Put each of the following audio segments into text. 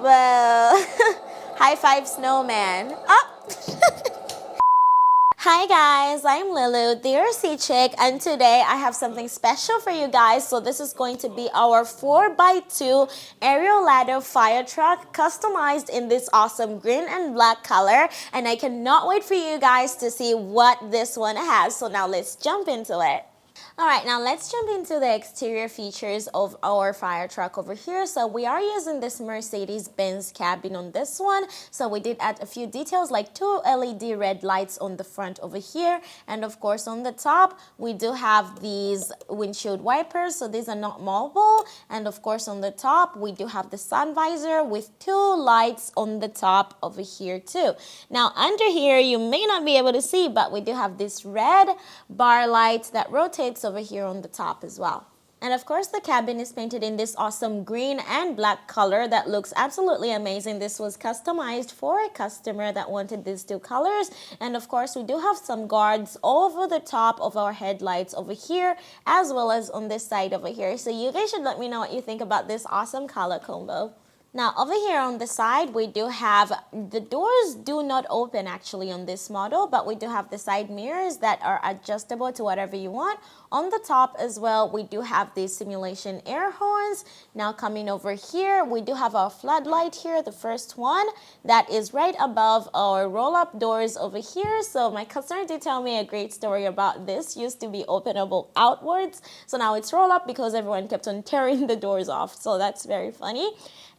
Well, high five snowman. Hi guys, I'm Lulu, the RC chick, and today I have something special for you guys. So this is going to be our 4x2 aerial ladder fire truck, customized in this awesome green and black color, and I cannot wait for you guys to see what this one has. So now let's jump into it. Alright, now let's jump into the exterior features of our fire truck over here. So we are using this Mercedes-Benz cabin on this one. So we did add a few details like 2 LED red lights on the front over here. And of course on the top, we do have these windshield wipers. So these are not mobile. And of course on the top, we do have the sun visor with 2 lights on the top over here too. Now under here, you may not be able to see, but we do have this red bar light that rotates over here on the top as well. And of course the cabin is painted in this awesome green and black color that looks absolutely amazing. This was customized for a customer that wanted these 2 colors. And of course we do have some guards over the top of our headlights over here, as well as on this side over here. So you guys should let me know what you think about this awesome color combo. Now over here on the side, we do have, the doors do not open actually on this model, but we do have the side mirrors that are adjustable to whatever you want. On the top as well, we do have the simulation air horns. Now coming over here, we do have our floodlight here, the first one that is right above our roll-up doors over here. So my customer did tell me a great story about this. Used to be openable outwards, so now it's roll-up because everyone kept on tearing the doors off. So that's very funny.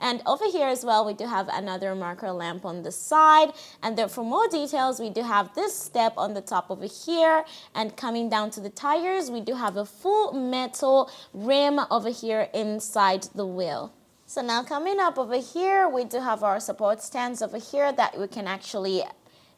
And over here as well, we do have another marker lamp on the side. And then for more details, we do have this step on the top over here. And coming down to the tires, we do have a full metal rim over here inside the wheel. So now coming up over here, we do have our support stands over here that we can actually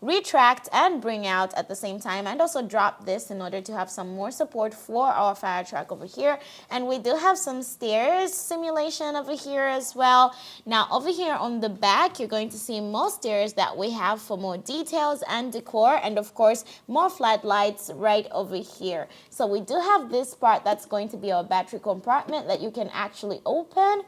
retract and bring out at the same time, and also drop this in order to have some more support for our fire truck over here. And we do have some stairs simulation over here as well. Now over here on the back, you're going to see more stairs that we have for more details and decor, and of course more floodlights right over here. So we do have this part that's going to be our battery compartment that you can actually open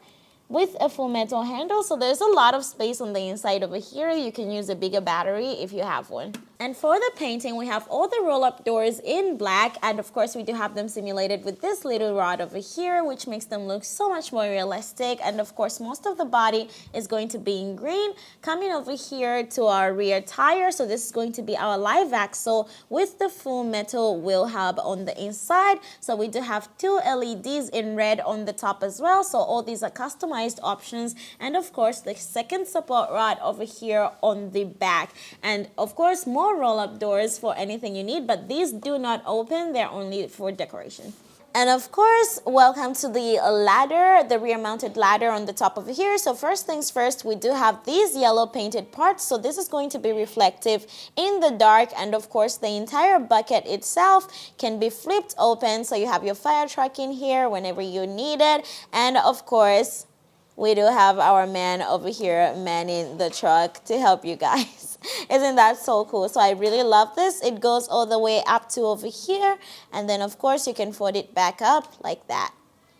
with a full metal handle. So there's a lot of space on the inside over here. You can use a bigger battery if you have one. And for the painting, we have all the roll-up doors in black, and of course we do have them simulated with this little rod over here, which makes them look so much more realistic. And of course most of the body is going to be in green. Coming over here to our rear tire, so this is going to be our live axle with the full metal wheel hub on the inside. So we do have 2 LEDs in red on the top as well. So all these are customized options. And of course the second support rod over here on the back. And of course more roll-up doors for anything you need, but these do not open. They're only for decoration. And of course, welcome to the ladder, the rear mounted ladder on the top over here. So first things first, we do have these yellow painted parts. So this is going to be reflective in the dark. And of course, the entire bucket itself can be flipped open. So you have your fire truck in here whenever you need it. And of course, we do have our man over here manning the truck to help you guys. Isn't that so cool? So I really love this. It goes all the way up to over here. And then of course you can fold it back up like that.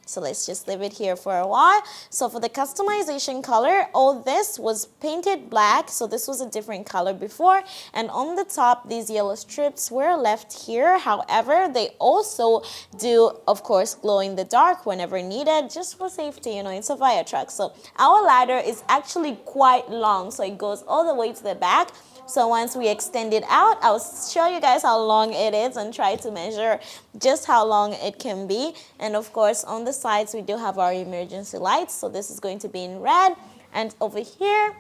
So let's just leave it here for a while. So for the customization color, all this was painted black. So this was a different color before. And on the top, these yellow strips were left here. However, they also do, of course, glow in the dark whenever needed, just for safety. You know, it's a fire truck. So our ladder is actually quite long. So it goes all the way to the back. So once we extend it out, I'll show you guys how long it is and try to measure just how long it can be. And of course, on the sides, we do have our emergency lights. So this is going to be in red. And over here,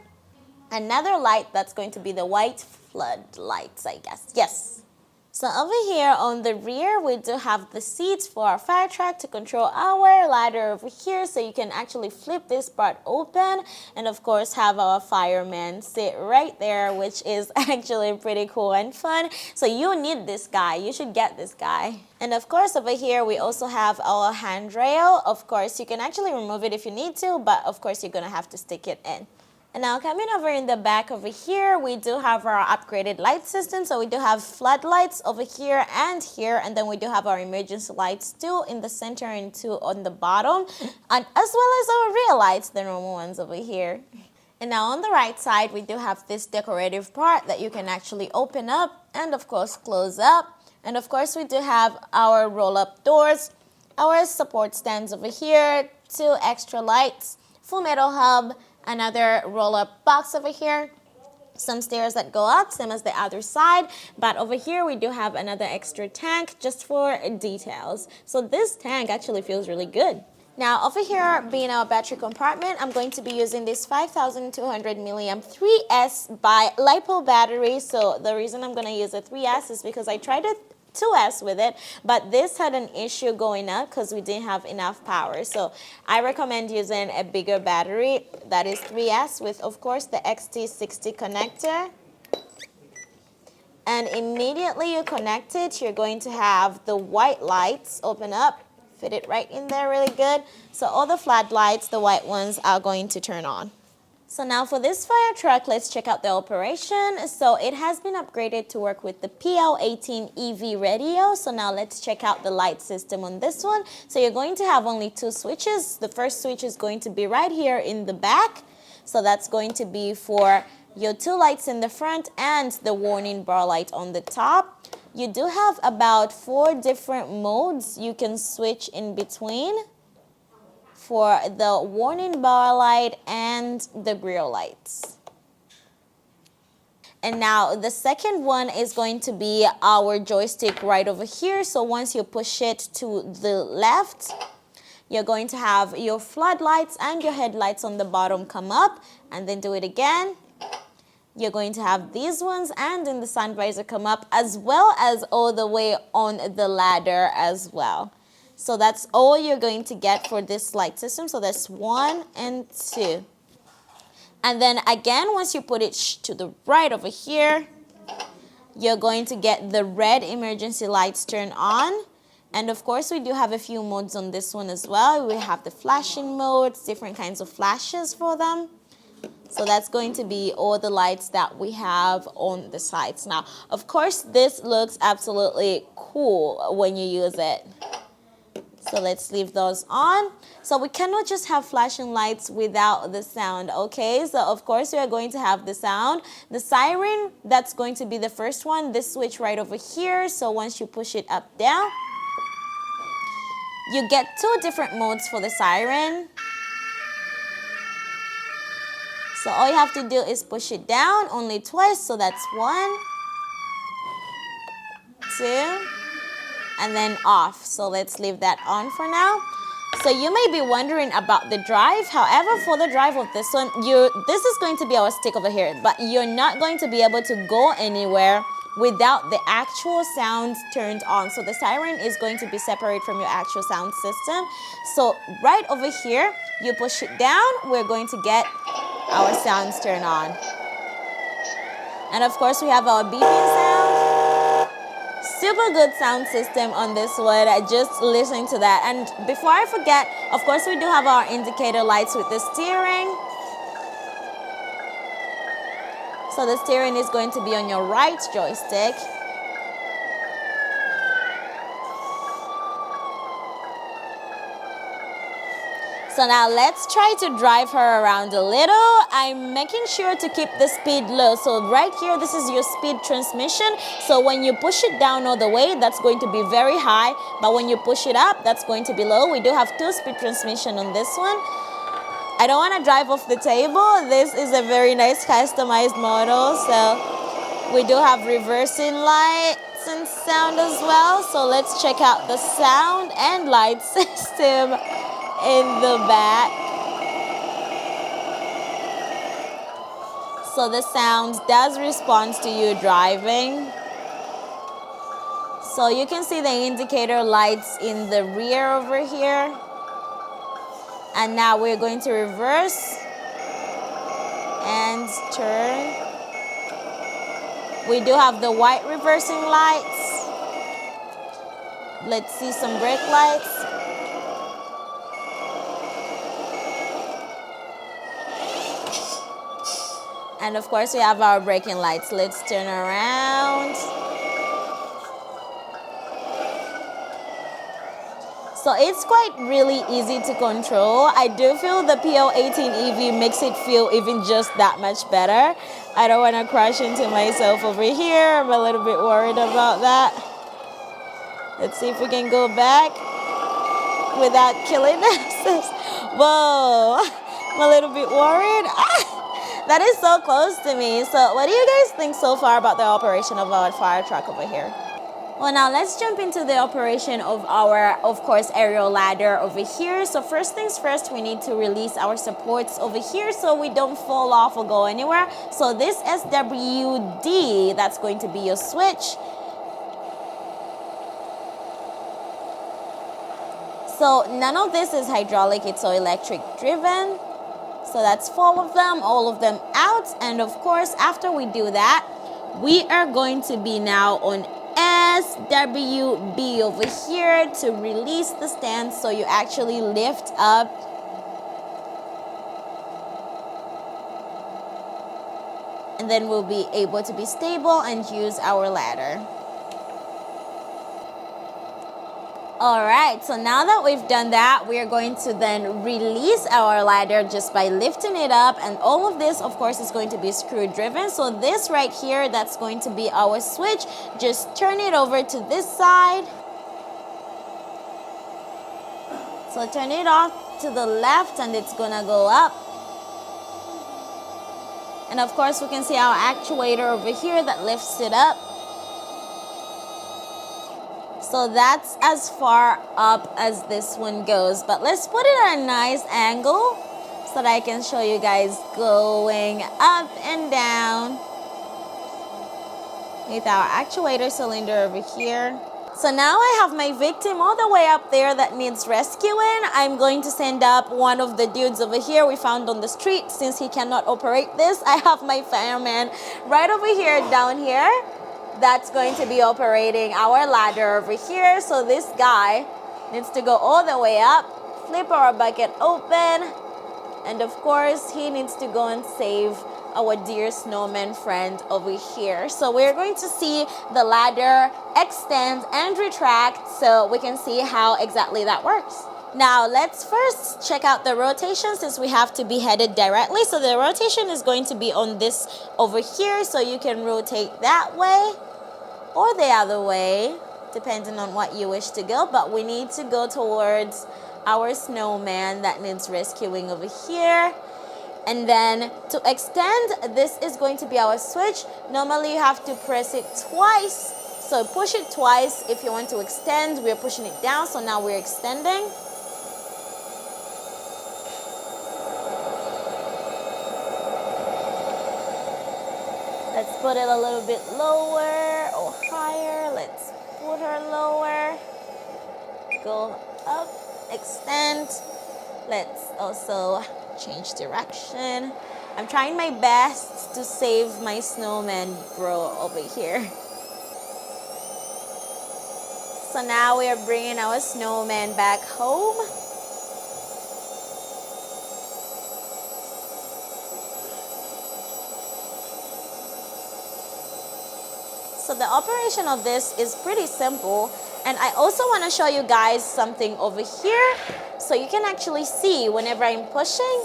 another light that's going to be the white floodlights, I guess. Yes. So over here on the rear, we do have the seats for our fire truck to control our ladder over here. So you can actually flip this part open and of course have our fireman sit right there, which is actually pretty cool and fun. So you need this guy. You should get this guy. And of course over here, we also have our handrail. Of course, you can actually remove it if you need to, but of course you're gonna have to stick it in. And now coming over in the back over here, we do have our upgraded light system. So we do have floodlights over here, and then we do have our emergency lights too in the center and two on the bottom, and as well as our rear lights, the normal ones over here. And now on the right side, we do have this decorative part that you can actually open up and of course close up. And of course we do have our roll-up doors, our support stands over here, 2 extra lights, full metal hub, another roll-up box over here, some stairs that go up, same as the other side, but over here we do have another extra tank just for details. So this tank actually feels really good. Now over here being our battery compartment, I'm going to be using this 5200 milliamp 3S by LiPo battery. So the reason I'm going to use a 3S is because I tried a 2S with it, but this had an issue going up because we didn't have enough power. So I recommend using a bigger battery that is 3S with of course the XT60 connector. And immediately you connect it, you're going to have the white lights open up, fit it right in there really good. So all the floodlights, the white ones, are going to turn on. So now for this fire truck, let's check out the operation. So it has been upgraded to work with the PL18 EV radio. So now let's check out the light system on this one. So you're going to have only 2 switches. The first switch is going to be right here in the back. So that's going to be for your 2 lights in the front and the warning bar light on the top. You do have about 4 different modes you can switch in between for the warning bar light and the grill lights. And now the second one is going to be our joystick right over here. So once you push it to the left, you're going to have your floodlights and your headlights on the bottom come up, and then do it again. You're going to have these ones and in the sun visor come up, as well as all the way on the ladder as well. So that's all you're going to get for this light system. So that's 1 and 2. And then again, once you put it to the right over here, you're going to get the red emergency lights turn on. And of course, we do have a few modes on this one as well. We have the flashing modes, different kinds of flashes for them. So that's going to be all the lights that we have on the sides. Now, of course, this looks absolutely cool when you use it. So let's leave those on. So we cannot just have flashing lights without the sound, okay? So of course we are going to have the sound. The siren, that's going to be the first one. This switch right over here. So once you push it up, down, you get 2 different modes for the siren. So all you have to do is push it down only twice. So that's 1, 2, and then off. So let's leave that on for now. So you may be wondering about the drive. However, for the drive of this one, this is going to be our stick over here, but you're not going to be able to go anywhere without the actual sound turned on. So the siren is going to be separate from your actual sound system. So right over here, you push it down, we're going to get our sounds turned on. And of course, we have our beeping sound. Super good sound system on this one, just listening to that. And before I forget, of course we do have our indicator lights with the steering. So the steering is going to be on your right joystick. So now let's try to drive her around a little. I'm making sure to keep the speed low. So right here, this is your speed transmission. So when you push it down all the way, that's going to be very high. But when you push it up, that's going to be low. We do have 2-speed transmission on this one. I don't want to drive off the table. This is a very nice customized model. So we do have reversing lights and sound as well. So let's check out the sound and light system in the back. So the sound does respond to you driving. So you can see the indicator lights in the rear over here. And now we're going to reverse and turn. We do have the white reversing lights. Let's see some brake lights. And of course we have our braking lights. Let's turn around. So it's quite really easy to control. I do feel the PL18 EV makes it feel even just that much better. I don't want to crash into myself over here. I'm a little bit worried about that. Let's see if we can go back without killing us. Whoa, I'm a little bit worried. That is so close to me. So what do you guys think so far about the operation of our fire truck over here? Well, now let's jump into the operation of our, of course, aerial ladder over here. So first things first, we need to release our supports over here so we don't fall off or go anywhere. So this SWD, that's going to be your switch. So none of this is hydraulic, it's all electric driven. So that's 4 of them, all of them out. And of course, after we do that, we are going to be now on SWB over here to release the stand so you actually lift up. And then we'll be able to be stable and use our ladder. All right, so now that we've done that, we are going to then release our ladder just by lifting it up. And all of this, of course, is going to be screw driven. So this right here, that's going to be our switch. Just turn it over to this side. So turn it off to the left and it's gonna go up. And of course, we can see our actuator over here that lifts it up. So that's as far up as this one goes. But let's put it at a nice angle so that I can show you guys going up and down with our actuator cylinder over here. So now I have my victim all the way up there that needs rescuing. I'm going to send up one of the dudes over here we found on the street since he cannot operate this. I have my fireman right over here, down here. That's going to be operating our ladder over here. So this guy needs to go all the way up, flip our bucket open, and of course he needs to go and save our dear snowman friend over here. So we're going to see the ladder extend and retract so we can see how exactly that works. Now let's first check out the rotation since we have to be headed directly. So the rotation is going to be on this over here, so you can rotate that way or the other way, depending on what you wish to go. But we need to go towards our snowman that needs rescuing over here. And then to extend, this is going to be our switch. Normally you have to press it twice. So push it twice if you want to extend. We're pushing it down, so now we're extending. Let's put it a little bit lower or higher. Let's put her lower. Go up, extend. Let's also change direction. I'm trying my best to save my snowman bro over here. So now we are bringing our snowman back home. So the operation of this is pretty simple. And I also want to show you guys something over here. So you can actually see whenever I'm pushing,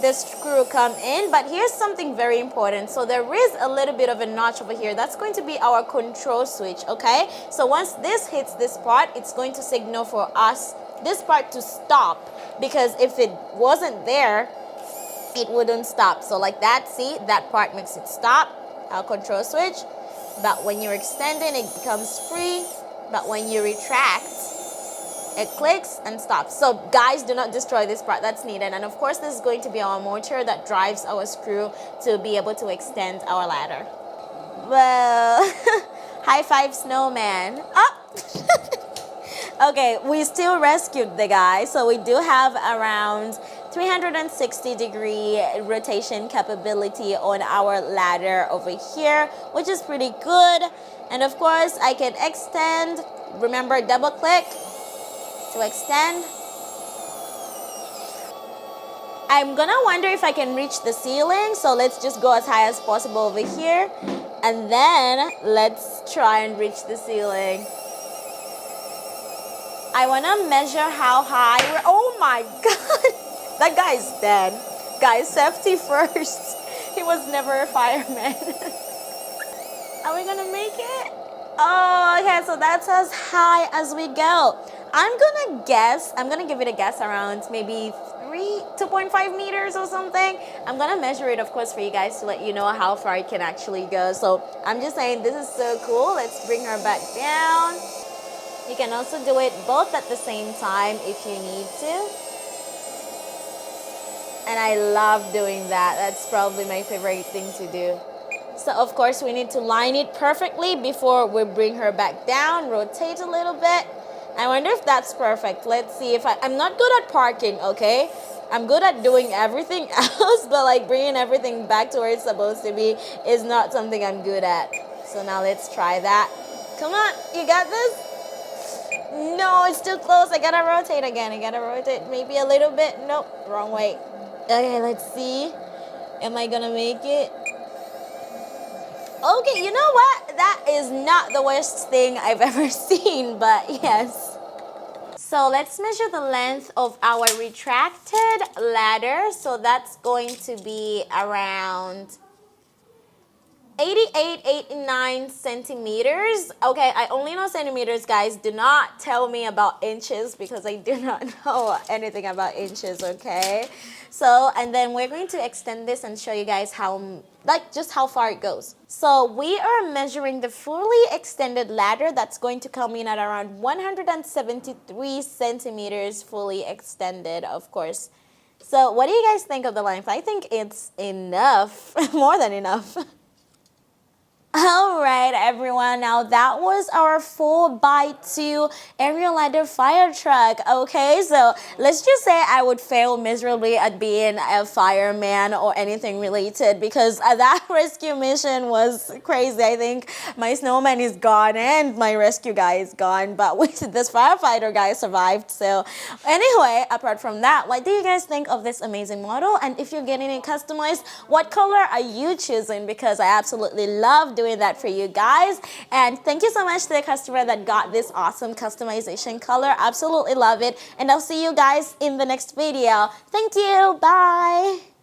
the screw come in. But here's something very important. So there is a little bit of a notch over here. That's going to be our control switch, okay? So once this hits this part, it's going to signal for us, this part, to stop. Because if it wasn't there, it wouldn't stop. So like that, see, that part makes it stop, our control switch. But when you're extending, it becomes free. But when you retract, it clicks and stops. So guys, do not destroy this part, that's needed. And of course, this is going to be our motor that drives our screw to be able to extend our ladder. Well, high five, snowman. Oh! Okay, we still rescued the guy. So we do have around 360-degree rotation capability on our ladder over here, which is pretty good. And of course, I can extend. Remember, double click to extend. I'm gonna wonder if I can reach the ceiling, so let's just go as high as possible over here, and then let's try and reach the ceiling. I want to measure how high oh my God. That guy's dead. Guys, safety first. He was never a fireman. Are we gonna make it? Oh, okay, so that's as high as we go. I'm gonna give it a guess around maybe 2.5 meters or something. I'm gonna measure it, of course, for you guys to let you know how far it can actually go. So I'm just saying, this is so cool. Let's bring her back down. You can also do it both at the same time if you need to. And I love doing that. That's probably my favorite thing to do. So of course we need to line it perfectly before we bring her back down, rotate a little bit. I wonder if that's perfect. Let's see if I'm not good at parking, okay? I'm good at doing everything else, but like bringing everything back to where it's supposed to be is not something I'm good at. So now let's try that. Come on, you got this? No, it's too close. I gotta rotate again. I gotta rotate maybe a little bit. Nope, wrong way. Okay, let's see. Am I gonna make it? Okay, you know what? That is not the worst thing I've ever seen, but yes. So let's measure the length of our retracted ladder. So that's going to be around 89 centimeters. Okay, I only know centimeters, guys. Do not tell me about inches because I do not know anything about inches, okay? So, and then we're going to extend this and show you guys how, just how far it goes. So we are measuring the fully extended ladder that's going to come in at around 173 centimeters fully extended, of course. So what do you guys think of the length? I think it's enough, more than enough. All right, everyone. Now that was our 4x2 aerial ladder fire truck. Okay, so let's just say I would fail miserably at being a fireman or anything related because that rescue mission was crazy. I think my snowman is gone and my rescue guy is gone, but this firefighter guy survived. So anyway, apart from that, what do you guys think of this amazing model? And if you're getting it customized, what color are you choosing? Because I absolutely love doing that for you guys. And thank you so much to the customer that got this awesome customization color. Absolutely love it. And I'll see you guys in the next video. Thank you. Bye.